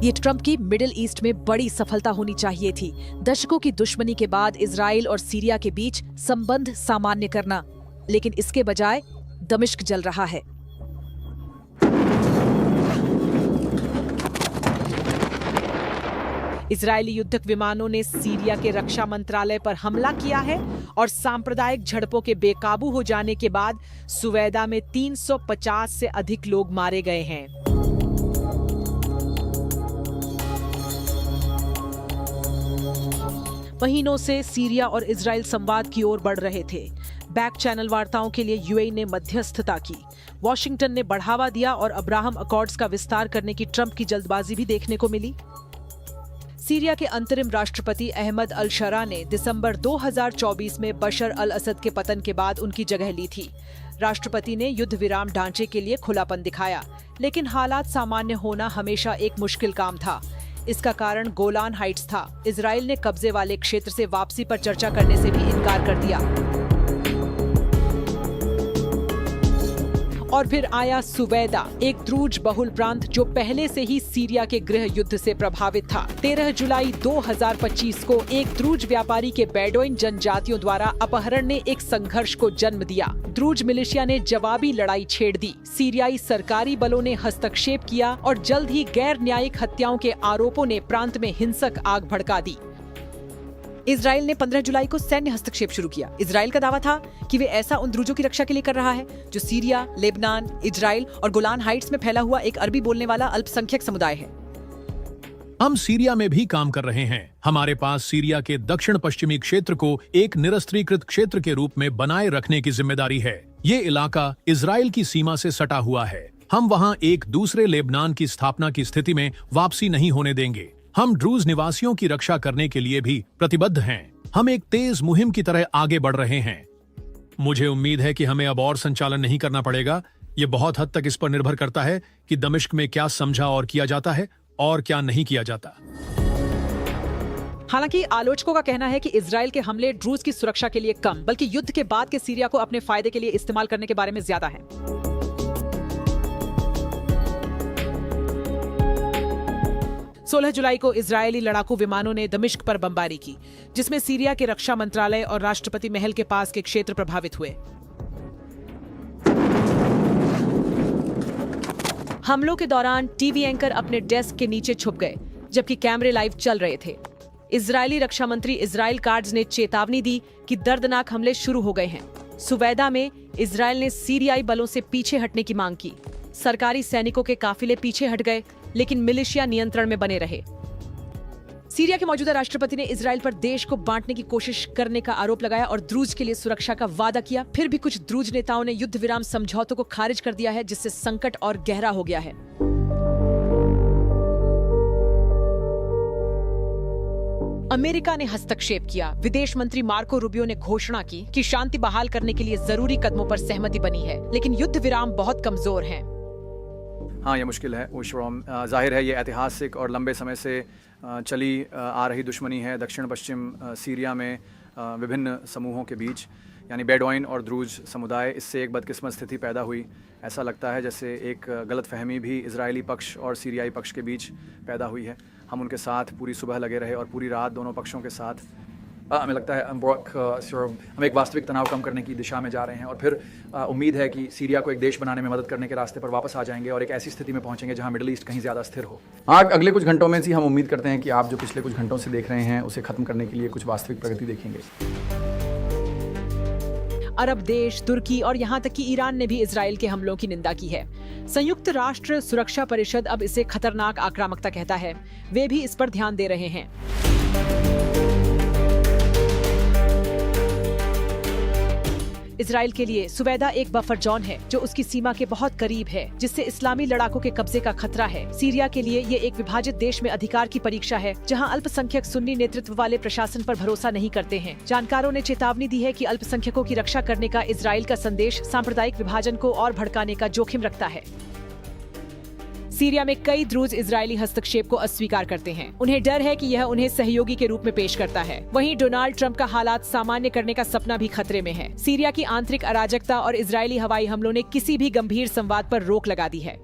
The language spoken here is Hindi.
ये ट्रंप की मिडिल ईस्ट में बड़ी सफलता होनी चाहिए थी। दशकों की दुश्मनी के बाद इजराइल और सीरिया के बीच संबंध सामान्य करना, लेकिन इसके बजाय दमिश्क जल रहा है। इजरायली युद्धक विमानों ने सीरिया के रक्षा मंत्रालय पर हमला किया है और सांप्रदायिक झड़पों के बेकाबू हो जाने के बाद सुवैदा में 350 से अधिक लोग मारे गए हैं। महीनों से सीरिया और इजराइल संवाद की ओर बढ़ रहे थे। बैक चैनल वार्ताओं के लिए यूएई ने मध्यस्थता की, वॉशिंगटन ने बढ़ावा दिया और अब्राहम अकॉर्ड्स का विस्तार करने की ट्रंप की जल्दबाजी भी देखने को मिली। सीरिया के अंतरिम राष्ट्रपति अहमद अल शरा ने दिसंबर 2024 में बशर अल असद के पतन के बाद उनकी जगह ली थी। राष्ट्रपति ने युद्ध विराम ढांचे के लिए खुलापन दिखाया, लेकिन हालात सामान्य होना हमेशा एक मुश्किल काम था। इसका कारण गोलान हाइट्स था। इजराइल ने कब्जे वाले क्षेत्र से वापसी पर चर्चा करने से भी इनकार कर दिया। और फिर आया सुवैदा, एक द्रूज बहुल प्रांत जो पहले से ही सीरिया के गृह युद्ध से प्रभावित था। 13 जुलाई 2025 को एक द्रूज व्यापारी के बेडोइन जनजातियों द्वारा अपहरण ने एक संघर्ष को जन्म दिया। द्रूज मिलिशिया ने जवाबी लड़ाई छेड़ दी। सीरियाई सरकारी बलों ने हस्तक्षेप किया और जल्द ही गैर न्यायिक हत्याओं के आरोपों ने प्रांत में हिंसक आग भड़का दी। इजराइल ने 15 जुलाई को सैन्य हस्तक्षेप शुरू किया। इजराइल का दावा था कि वे ऐसा उन द्रूजों की रक्षा के लिए कर रहा है जो सीरिया, लेबनान, इजराइल और गोलान हाइट्स में फैला हुआ एक अरबी बोलने वाला अल्पसंख्यक समुदाय है। हम सीरिया में भी काम कर रहे हैं। हमारे पास सीरिया के दक्षिण पश्चिमी क्षेत्र को एक निरस्त्रीकृत क्षेत्र के रूप में बनाए रखने की जिम्मेदारी है। ये इलाका इजराइल की सीमा से सटा हुआ है। हम वहाँ एक दूसरे लेबनान की स्थापना की स्थिति में वापसी नहीं होने देंगे। हम ड्रूज निवासियों की रक्षा करने के लिए भी प्रतिबद्ध हैं। हम एक तेज मुहिम की तरह आगे बढ़ रहे हैं। मुझे उम्मीद है कि हमें अब और संचालन नहीं करना पड़ेगा। ये बहुत हद तक इस पर निर्भर करता है कि दमिश्क में क्या समझा और किया जाता है और क्या नहीं किया जाता। हालांकि आलोचकों का कहना है कि इजराइल के हमले ड्रूज की सुरक्षा के लिए कम, बल्कि युद्ध के बाद के सीरिया को अपने फायदे के लिए इस्तेमाल करने के बारे में ज्यादा है। 16 जुलाई को इजरायली लड़ाकू विमानों ने दमिश्क पर बमबारी की, जिसमें सीरिया के रक्षा मंत्रालय और राष्ट्रपति महल के पास के क्षेत्र प्रभावित हुए। हमलों के दौरान टीवी एंकर अपने डेस्क के नीचे छुप गए, जबकि कैमरे लाइव चल रहे थे। इजरायली रक्षा मंत्री इजराइल काट्ज ने चेतावनी दी कि दर्दनाक हमले शुरू हो गए हैं। सुवैदा में इजराइल ने सीरियाई बलों से पीछे हटने की मांग की। सरकारी सैनिकों के काफिले पीछे हट गए, लेकिन मिलिशिया नियंत्रण में बने रहे। सीरिया के मौजूदा राष्ट्रपति ने इजराइल पर देश को बांटने की कोशिश करने का आरोप लगाया और द्रूज के लिए सुरक्षा का वादा किया। फिर भी कुछ द्रूज नेताओं ने युद्ध विराम समझौतों को खारिज कर दिया है, जिससे संकट और गहरा हो गया है। अमेरिका ने हस्तक्षेप किया। विदेश मंत्री मार्को रूबियो ने घोषणा की कि शांति बहाल करने के लिए जरूरी कदमों पर सहमति बनी है, लेकिन युद्ध विराम बहुत कमजोर है। हाँ, ये मुश्किल है। जाहिर है ये ऐतिहासिक और लंबे समय से चली आ रही दुश्मनी है। दक्षिण पश्चिम सीरिया में विभिन्न समूहों के बीच, यानी बेडोइन और द्रूज समुदाय, इससे एक बदकिस्मत स्थिति पैदा हुई। ऐसा लगता है जैसे एक गलतफहमी भी इजरायली पक्ष और सीरियाई पक्ष के बीच पैदा हुई है। हम उनके साथ पूरी सुबह लगे रहे और पूरी रात दोनों पक्षों के साथ। हमें लगता है हम एक वास्तविक तनाव कम करने की दिशा में जा रहे हैं और फिर उम्मीद है कि सीरिया को एक देश बनाने में मदद करने के रास्ते पर वापस आ जाएंगे और एक ऐसी स्थिति में पहुंचेंगे जहां मिडिल ईस्ट कहीं ज़्यादा स्थिर हो। अगले कुछ घंटों में हम उम्मीद करते हैं कि आप जो पिछले कुछ घंटों से देख रहे हैं उसे ख़त्म करने के लिए कुछ वास्तविक प्रगति देखेंगे। अरब देश, तुर्की और यहाँ तक कि ईरान ने भी इजराइल के हमलों की निंदा की है। संयुक्त राष्ट्र सुरक्षा परिषद अब इसे खतरनाक आक्रामकता कहता है। वे भी इस पर ध्यान दे रहे हैं। इजराइल के लिए सुवैदा एक बफर जोन है जो उसकी सीमा के बहुत करीब है, जिससे इस्लामी लड़ाकों के कब्जे का खतरा है। सीरिया के लिए ये एक विभाजित देश में अधिकार की परीक्षा है, जहां अल्पसंख्यक सुन्नी नेतृत्व वाले प्रशासन पर भरोसा नहीं करते हैं। जानकारों ने चेतावनी दी है कि अल्पसंख्यकों की रक्षा करने का इजराइल का संदेश सांप्रदायिक विभाजन को और भड़काने का जोखिम रखता है। सीरिया में कई द्रूज इजरायली हस्तक्षेप को अस्वीकार करते हैं। उन्हें डर है कि यह उन्हें सहयोगी के रूप में पेश करता है। वहीं डोनाल्ड ट्रंप का हालात सामान्य करने का सपना भी खतरे में है। सीरिया की आंतरिक अराजकता और इजरायली हवाई हमलों ने किसी भी गंभीर संवाद पर रोक लगा दी है।